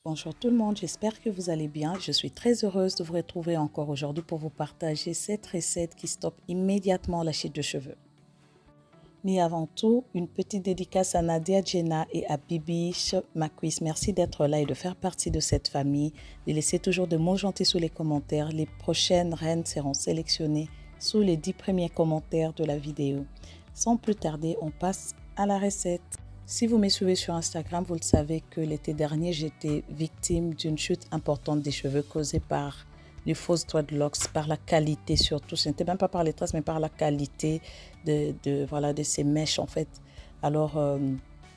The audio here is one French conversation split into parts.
Bonjour tout le monde, j'espère que vous allez bien. Je suis très heureuse de vous retrouver encore aujourd'hui pour vous partager cette recette qui stoppe immédiatement la chute de cheveux. Mais avant tout, une petite dédicace à Nadia Jenna et à Bibi Maquis. Merci d'être là et de faire partie de cette famille. De laisser toujours de mots gentils sous les commentaires. Les prochaines reines seront sélectionnées sous les 10 premiers commentaires de la vidéo. Sans plus tarder, on passe à la recette. Si vous me suivez sur Instagram, vous le savez que l'été dernier, j'étais victime d'une chute importante des cheveux causée par les fausses dreadlocks, par la qualité surtout. Ce n'était même pas par les traces, mais par la qualité de ces mèches en fait. Alors,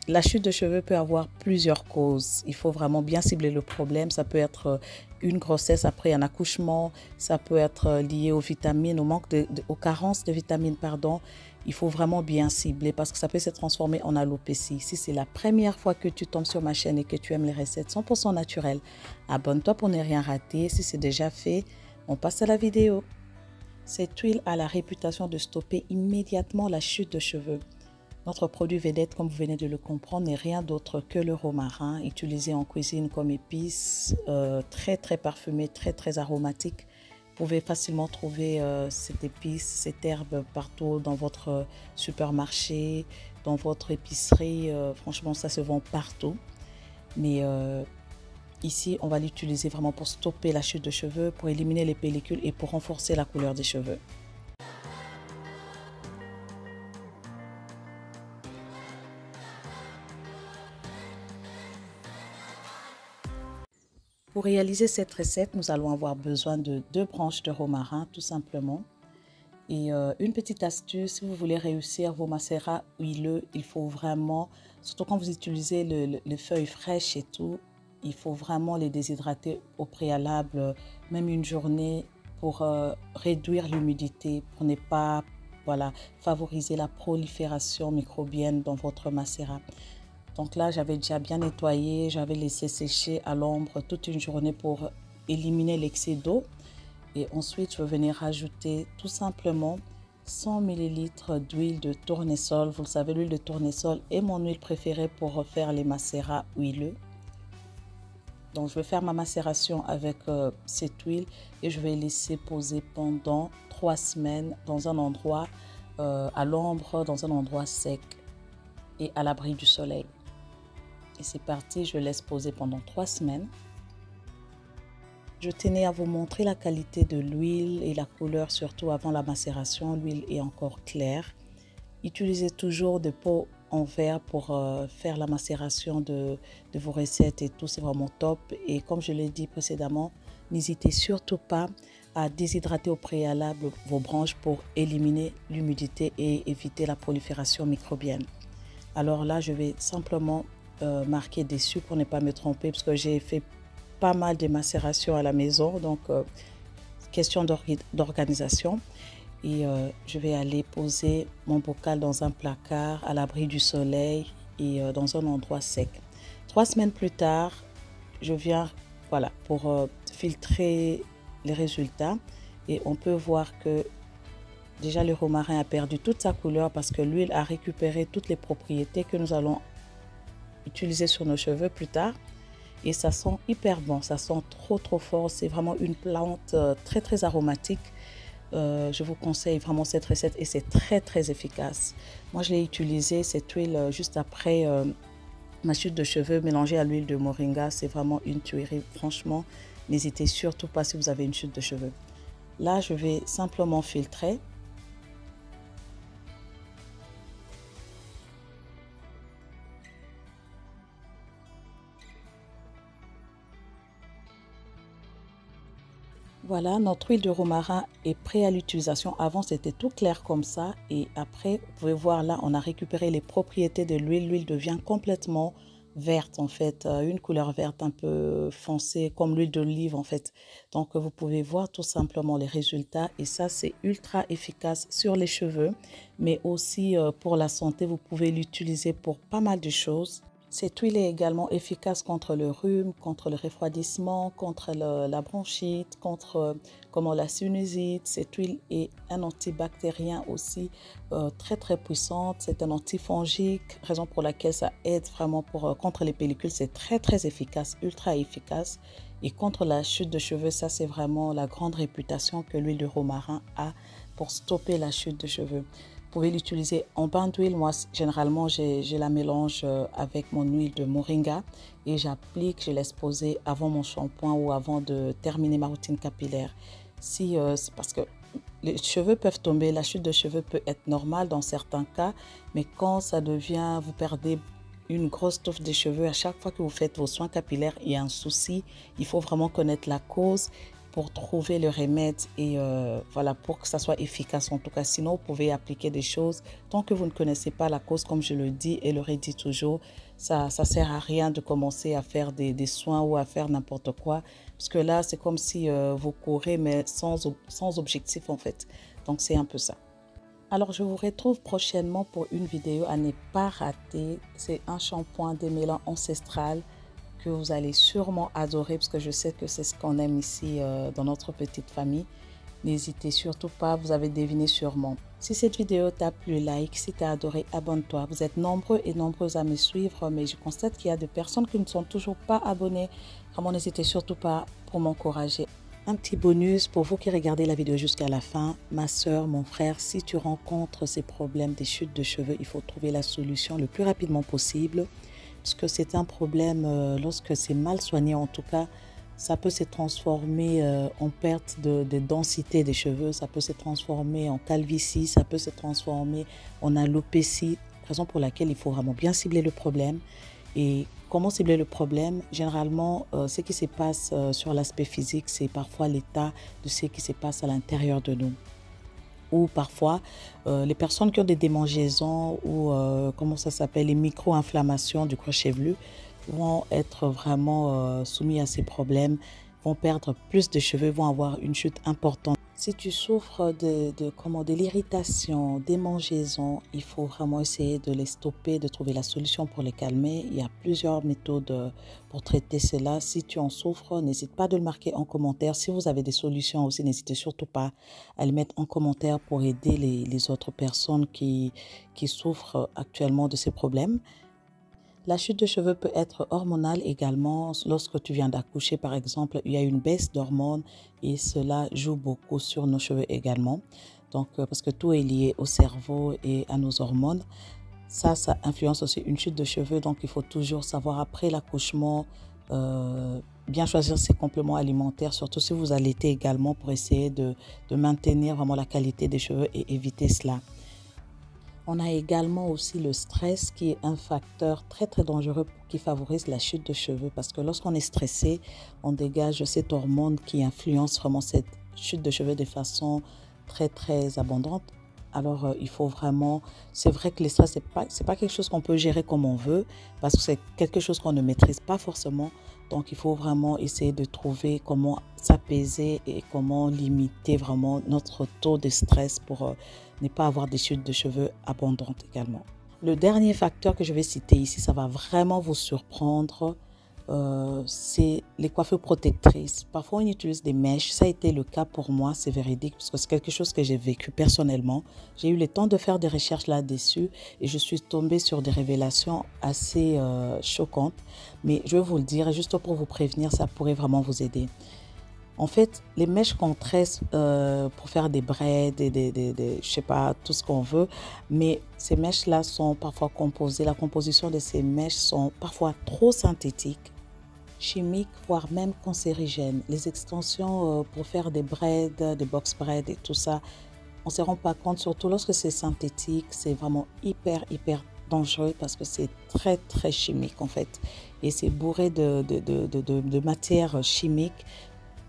la chute de cheveux peut avoir plusieurs causes. Il faut vraiment bien cibler le problème. Ça peut être une grossesse après un accouchement. Ça peut être lié aux vitamines, aux carences de vitamines, pardon. Il faut vraiment bien cibler parce que ça peut se transformer en alopécie. Si c'est la première fois que tu tombes sur ma chaîne et que tu aimes les recettes 100% naturelles, abonne-toi pour ne rien rater. Si c'est déjà fait, on passe à la vidéo. Cette huile a la réputation de stopper immédiatement la chute de cheveux. Notre produit vedette, comme vous venez de le comprendre, n'est rien d'autre que le romarin, utilisé en cuisine comme épice, très parfumé, très aromatique. Vous pouvez facilement trouver cette épice, cette herbe partout dans votre supermarché, dans votre épicerie. Franchement, ça se vend partout. Mais ici, on va l'utiliser vraiment pour stopper la chute de cheveux, pour éliminer les pellicules et pour renforcer la couleur des cheveux. Pour réaliser cette recette, nous allons avoir besoin de 2 branches de romarin, tout simplement. Et une petite astuce, si vous voulez réussir vos macérats huileux, il faut vraiment, surtout quand vous utilisez les feuilles fraîches et tout, il faut vraiment les déshydrater au préalable, même une journée, pour réduire l'humidité, pour ne pas favoriser la prolifération microbienne dans votre macérat. Donc là, j'avais déjà bien nettoyé, j'avais laissé sécher à l'ombre toute une journée pour éliminer l'excès d'eau. Et ensuite, je vais venir rajouter tout simplement 100 ml d'huile de tournesol. Vous le savez, l'huile de tournesol est mon huile préférée pour refaire les macérats huileux. Donc, je vais faire ma macération avec cette huile et je vais laisser poser pendant 3 semaines dans un endroit à l'ombre, dans un endroit sec et à l'abri du soleil. Et c'est parti, je laisse poser pendant 3 semaines. Je tenais à vous montrer la qualité de l'huile et la couleur, surtout avant la macération. L'huile est encore claire. Utilisez toujours des pots en verre pour faire la macération de vos recettes et tout, c'est vraiment top. Et comme je l'ai dit précédemment, n'hésitez surtout pas à déshydrater au préalable vos branches pour éliminer l'humidité et éviter la prolifération microbienne. Alors là, je vais simplement marquer dessus pour ne pas me tromper parce que j'ai fait pas mal de macération à la maison, donc question d'organisation. Et je vais aller poser mon bocal dans un placard à l'abri du soleil et dans un endroit sec. 3 semaines plus tard, je viens pour filtrer les résultats et on peut voir que déjà le romarin a perdu toute sa couleur parce que l'huile a récupéré toutes les propriétés que nous allons utiliser sur nos cheveux plus tard. Et ça sent hyper bon, ça sent trop fort. C'est vraiment une plante très aromatique. Je vous conseille vraiment cette recette et c'est très efficace. Moi, je l'ai utilisé cette huile juste après ma chute de cheveux mélangée à l'huile de moringa. C'est vraiment une tuerie. Franchement, n'hésitez surtout pas si vous avez une chute de cheveux. Là, je vais simplement filtrer. Voilà, notre huile de romarin est prête à l'utilisation. Avant, c'était tout clair comme ça. Et après, vous pouvez voir là, on a récupéré les propriétés de l'huile. L'huile devient complètement verte en fait, une couleur verte un peu foncée comme l'huile d'olive en fait. Donc, vous pouvez voir tout simplement les résultats. Et ça, c'est ultra efficace sur les cheveux, mais aussi pour la santé. Vous pouvez l'utiliser pour pas mal de choses. Cette huile est également efficace contre le rhume, contre le refroidissement, contre la bronchite, contre la sinusite. Cette huile est un antibactérien aussi très très puissante. C'est un antifongique, raison pour laquelle ça aide vraiment contre les pellicules. C'est très très efficace, ultra efficace. Et contre la chute de cheveux, ça c'est vraiment la grande réputation que l'huile de romarin a pour stopper la chute de cheveux. Vous pouvez l'utiliser en bain d'huile. Moi, généralement, je la mélange avec mon huile de moringa et j'applique, je laisse poser avant mon shampoing ou avant de terminer ma routine capillaire. Parce que les cheveux peuvent tomber, la chute de cheveux peut être normale dans certains cas, mais quand ça devient, vous perdez une grosse touffe de cheveux, à chaque fois que vous faites vos soins capillaires, il y a un souci. Il faut vraiment connaître la cause pour trouver le remède et voilà, pour que ça soit efficace en tout cas. Sinon, vous pouvez appliquer des choses. Tant que vous ne connaissez pas la cause, comme je le dis et le redis toujours, ça ne sert à rien de commencer à faire des soins ou à faire n'importe quoi. Parce que là, c'est comme si vous courez, mais sans objectif en fait. Donc, c'est un peu ça. Alors, je vous retrouve prochainement pour une vidéo à ne pas rater. C'est un shampoing démêlant ancestral que vous allez sûrement adorer parce que je sais que c'est ce qu'on aime ici dans notre petite famille. N'hésitez surtout pas, vous avez deviné sûrement. Si cette vidéo t'a plu, like. Si tu as adoré, abonne-toi. Vous êtes nombreux et nombreuses à me suivre, mais je constate qu'il y a des personnes qui ne sont toujours pas abonnées. Vraiment, n'hésitez surtout pas pour m'encourager. Un petit bonus pour vous qui regardez la vidéo jusqu'à la fin. Ma soeur, mon frère, si tu rencontres ces problèmes des chutes de cheveux, il faut trouver la solution le plus rapidement possible. Parce que c'est un problème, lorsque c'est mal soigné en tout cas, ça peut se transformer en perte de densité des cheveux, ça peut se transformer en calvitie, ça peut se transformer en alopécie, raison pour laquelle il faut vraiment bien cibler le problème. Et comment cibler le problème? Généralement, ce qui se passe sur l'aspect physique, c'est parfois l'état de ce qui se passe à l'intérieur de nous. Ou parfois, les personnes qui ont des démangeaisons ou, les micro-inflammations du cuir chevelu vont être vraiment soumis à ces problèmes, vont perdre plus de cheveux, vont avoir une chute importante. Si tu souffres de l'irritation, des démangeaisons, il faut vraiment essayer de les stopper, de trouver la solution pour les calmer. Il y a plusieurs méthodes pour traiter cela. Si tu en souffres, n'hésite pas de le marquer en commentaire. Si vous avez des solutions aussi, n'hésitez surtout pas à les mettre en commentaire pour aider les autres personnes qui souffrent actuellement de ces problèmes. La chute de cheveux peut être hormonale également. Lorsque tu viens d'accoucher, par exemple, il y a une baisse d'hormones et cela joue beaucoup sur nos cheveux également. Donc, parce que tout est lié au cerveau et à nos hormones. Ça influence aussi une chute de cheveux. Donc, il faut toujours savoir après l'accouchement, bien choisir ses compléments alimentaires, surtout si vous allaitez également pour essayer de maintenir vraiment la qualité des cheveux et éviter cela. On a également aussi le stress qui est un facteur très très dangereux qui favorise la chute de cheveux parce que lorsqu'on est stressé, on dégage cette hormone qui influence vraiment cette chute de cheveux de façon très très abondante. Alors il faut vraiment, c'est vrai que le stress c'est pas quelque chose qu'on peut gérer comme on veut parce que c'est quelque chose qu'on ne maîtrise pas forcément. Donc il faut vraiment essayer de trouver comment s'apaiser et comment limiter vraiment notre taux de stress pour ne pas avoir des chutes de cheveux abondantes également. Le dernier facteur que je vais citer ici, ça va vraiment vous surprendre, c'est les coiffures protectrices. Parfois, on utilise des mèches. Ça a été le cas pour moi, c'est véridique, parce que c'est quelque chose que j'ai vécu personnellement. J'ai eu le temps de faire des recherches là-dessus et je suis tombée sur des révélations assez choquantes. Mais je vais vous le dire, juste pour vous prévenir, ça pourrait vraiment vous aider. En fait, les mèches qu'on tresse pour faire des braids, je sais pas, tout ce qu'on veut, mais ces mèches-là sont parfois composées, la composition de ces mèches sont parfois trop synthétiques, chimiques, voire même cancérigènes. Les extensions pour faire des braids, des box braids et tout ça, on ne se rend pas compte, surtout lorsque c'est synthétique, c'est vraiment hyper dangereux parce que c'est très très chimique en fait. Et c'est bourré de matières chimiques.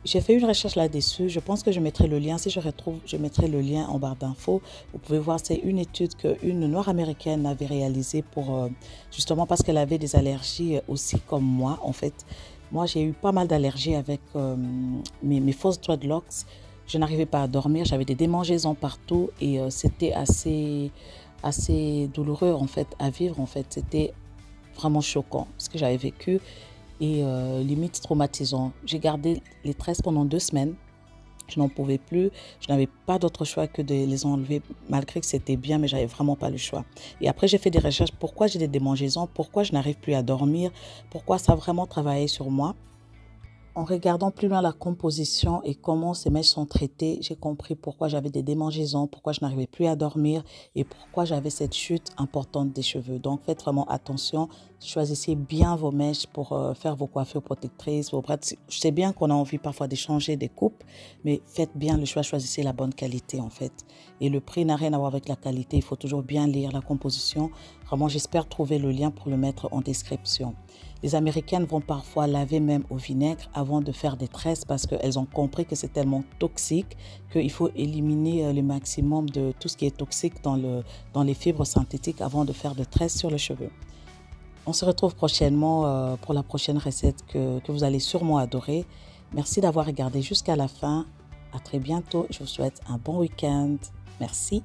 J'ai fait une recherche là-dessus. Je pense que je mettrai le lien. Si je retrouve, je mettrai le lien en barre d'infos. Vous pouvez voir, c'est une étude qu'une Noire américaine avait réalisée pour justement parce qu'elle avait des allergies aussi comme moi. En fait, moi, j'ai eu pas mal d'allergies avec mes fausses dreadlocks. Je n'arrivais pas à dormir. J'avais des démangeaisons partout et c'était assez douloureux en fait à vivre. En fait, c'était vraiment choquant ce que j'avais vécu et limite traumatisant. J'ai gardé les tresses pendant 2 semaines. Je n'en pouvais plus, je n'avais pas d'autre choix que de les enlever, malgré que c'était bien, mais j'avais vraiment pas le choix. Et après, j'ai fait des recherches, pourquoi j'ai des démangeaisons, pourquoi je n'arrive plus à dormir, pourquoi ça a vraiment travaillé sur moi. En regardant plus loin la composition et comment ces mèches sont traitées, j'ai compris pourquoi j'avais des démangeaisons, pourquoi je n'arrivais plus à dormir et pourquoi j'avais cette chute importante des cheveux. Donc faites vraiment attention, choisissez bien vos mèches pour faire vos coiffures protectrices, vos braids. Je sais bien qu'on a envie parfois d'échanger des coupes, mais faites bien le choix, choisissez la bonne qualité en fait. Et le prix n'a rien à voir avec la qualité, il faut toujours bien lire la composition. Vraiment, j'espère trouver le lien pour le mettre en description. Les Américaines vont parfois laver même au vinaigre avant de faire des tresses parce qu'elles ont compris que c'est tellement toxique qu'il faut éliminer le maximum de tout ce qui est toxique dans les fibres synthétiques avant de faire des tresses sur le cheveu. On se retrouve prochainement pour la prochaine recette que vous allez sûrement adorer. Merci d'avoir regardé jusqu'à la fin. À très bientôt. Je vous souhaite un bon week-end. Merci.